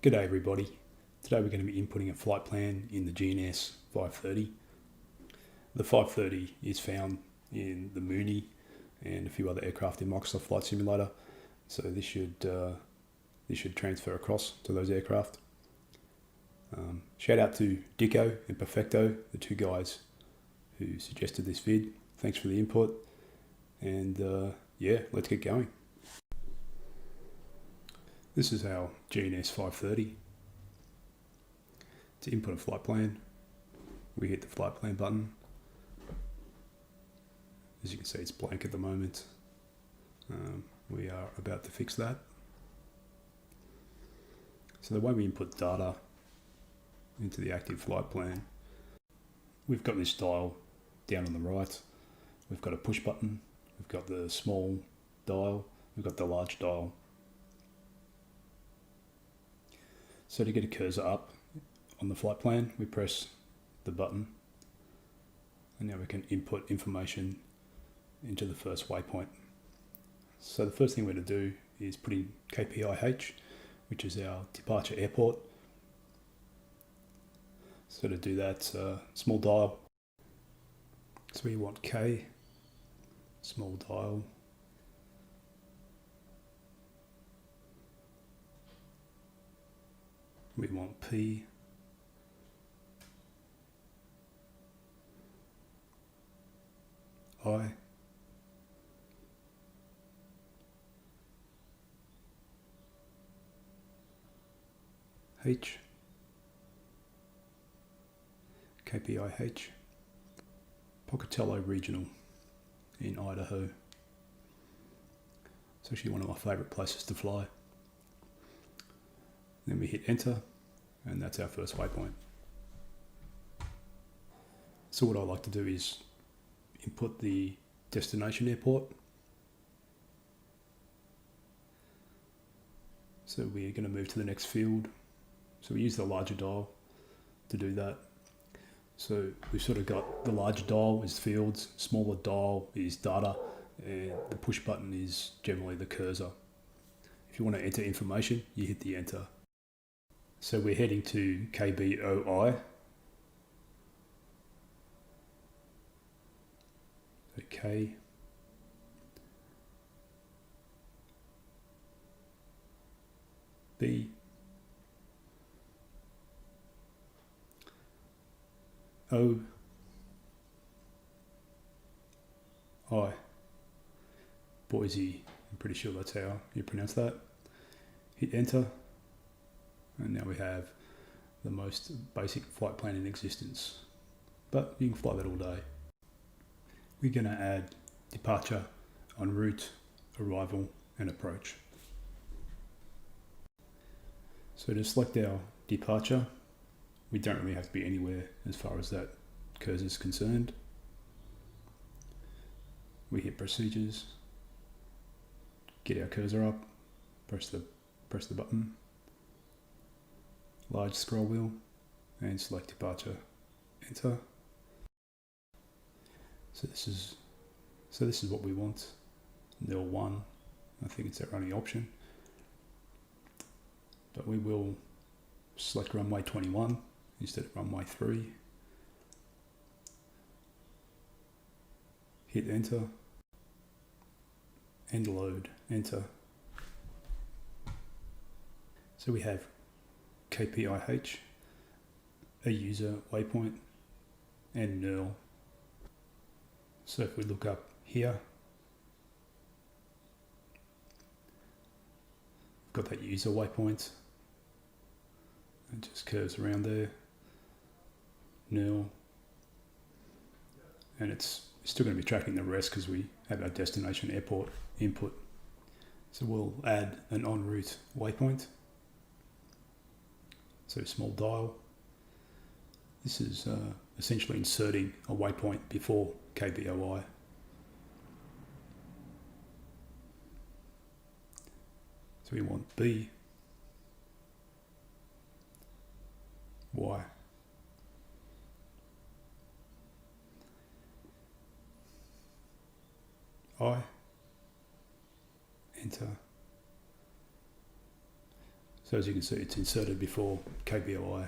G'day everybody. Today we're going to be inputting a flight plan in the GNS530. The 530 is found in the Mooney and a few other aircraft in Microsoft Flight Simulator, so this should transfer across to those aircraft. Shout out to Dicko and Perfecto, the two guys who suggested this vid. Thanks for the input, and yeah, let's get going. This is our GNS530. To input a flight plan, we hit the flight plan button. As you can see, it's blank at the moment. We are about to fix that. So the way we input data into the active flight plan, we've got this dial down on the right. We've got a push button. We've got the small dial. We've got the large dial. So to get a cursor up on the flight plan, we press the button, and now we can input information into the first waypoint. So the first thing we're going to do is put in KPIH, which is our departure airport. So to do that, small dial. So we want K, small dial. We want P, I, H, KPIH, Pocatello Regional in Idaho. It's actually one of my favourite places to fly. Then we hit enter, and that's our first waypoint. So what I like to do is input the destination airport. So we're going to move to the next field. So we use the larger dial to do that. So we've sort of got the larger dial is fields, smaller dial is data, and the push button is generally the cursor. If you want to enter information, you hit the enter. So we're heading to KBOI. Okay. B. O. I. Boise. I'm pretty sure that's how you pronounce that. Hit enter. And now we have the most basic flight plan in existence. But you can fly that all day. We're going to add departure, en route, arrival, and approach. So to select our departure, we don't really have to be anywhere as far as that cursor is concerned. We hit procedures, get our cursor up, press the button, large scroll wheel, and select departure, enter. So this is what we want. Nil 1, I think it's our only option. But we will select runway 21 instead of runway 3. Hit enter. And load, enter. So we have KPIH, a user waypoint, and null. So if we look up here, we've got that user waypoint. It just curves around there. Null. And it's still going to be tracking the rest because we have our destination airport input. So we'll add an en route waypoint. So small dial. This is essentially inserting a waypoint before KBOI. So we want B, Y, I, enter. So as you can see, it's inserted before KBOI.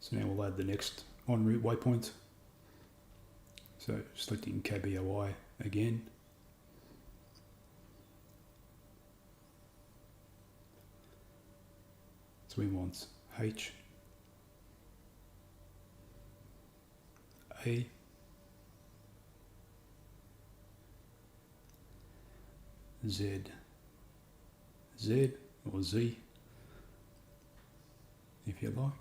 So now we'll add the next en route waypoint. So selecting KBOI again. So we want H, A, Z, Z or Z, if you like,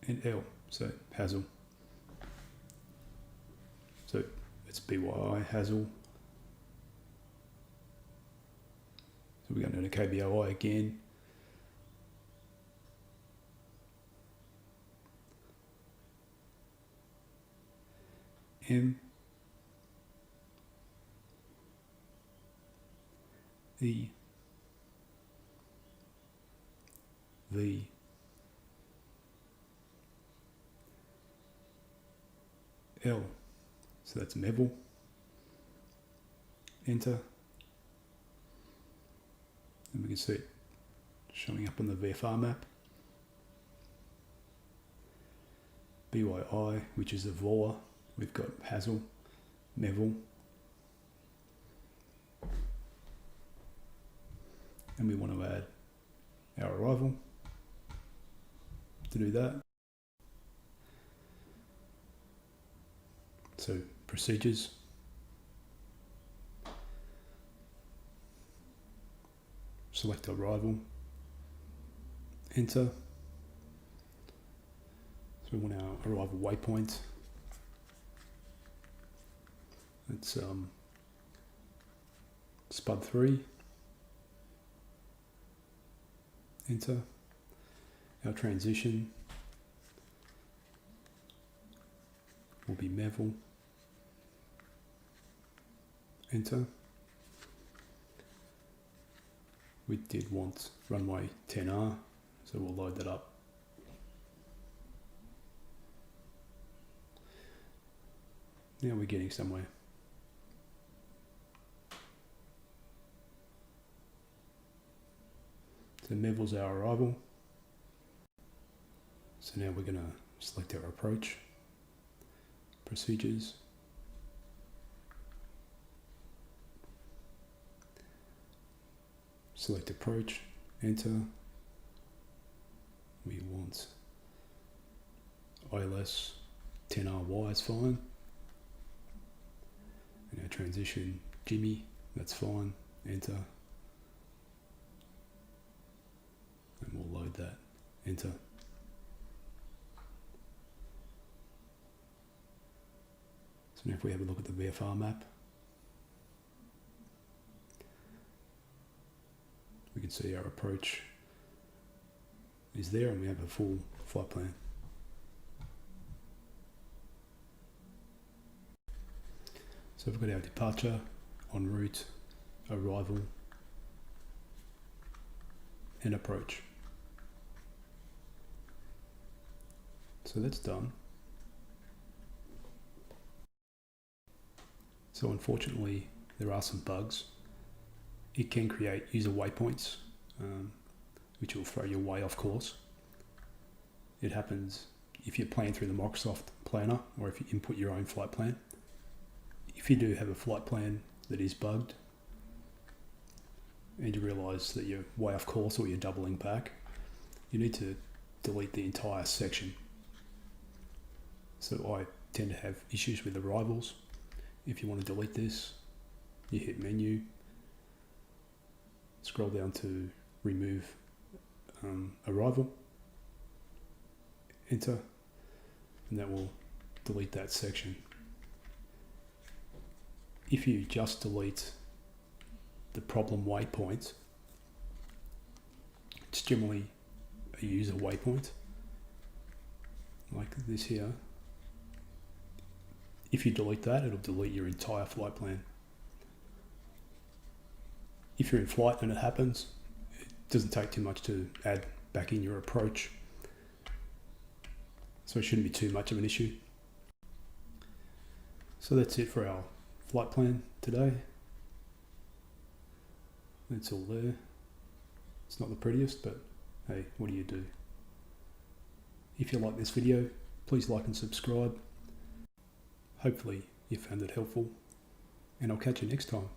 and L, so Hazel. So it's BYI Hazel. So we're going to KBOI again. M, E, V, L. So that's Mevel. Enter. And we can see it showing up on the VFR map. BYI, which is a VOR. We've got Hazel, Mevel. And we want to add our arrival. To do that, so procedures, select arrival, enter. So we want our arrival waypoint. It's Spud 3. Enter. Our transition will be Mevel. Enter. We did want runway 10R, so we'll load that up. Now we're getting somewhere. So Mevel's our arrival. So now we're going to select our approach, procedures, select approach, enter. We want ILS 10RY is fine. And our transition Jimmy, that's fine, enter. And we'll load that, enter. So now if we have a look at the VFR map, we can see our approach is there and we have a full flight plan. So we've got our departure, en route, arrival, and approach. So that's done. So unfortunately, there are some bugs. It can create user waypoints, which will throw you way off course. It happens if you plan through the Microsoft planner or if you input your own flight plan. If you do have a flight plan that is bugged and you realise that you're way off course or you're doubling back, you need to delete the entire section. So I tend to have issues with arrivals. If you want to delete this, you hit menu, scroll down to remove arrival, enter, and that will delete that section. If you just delete the problem waypoint, it's generally a user waypoint, like this here. If you delete that, it'll delete your entire flight plan. If you're in flight and it happens, it doesn't take too much to add back in your approach. So it shouldn't be too much of an issue. So that's it for our flight plan today. It's all there. It's not the prettiest, but hey, what do you do? If you like this video, please like and subscribe. Hopefully you found it helpful, and I'll catch you next time.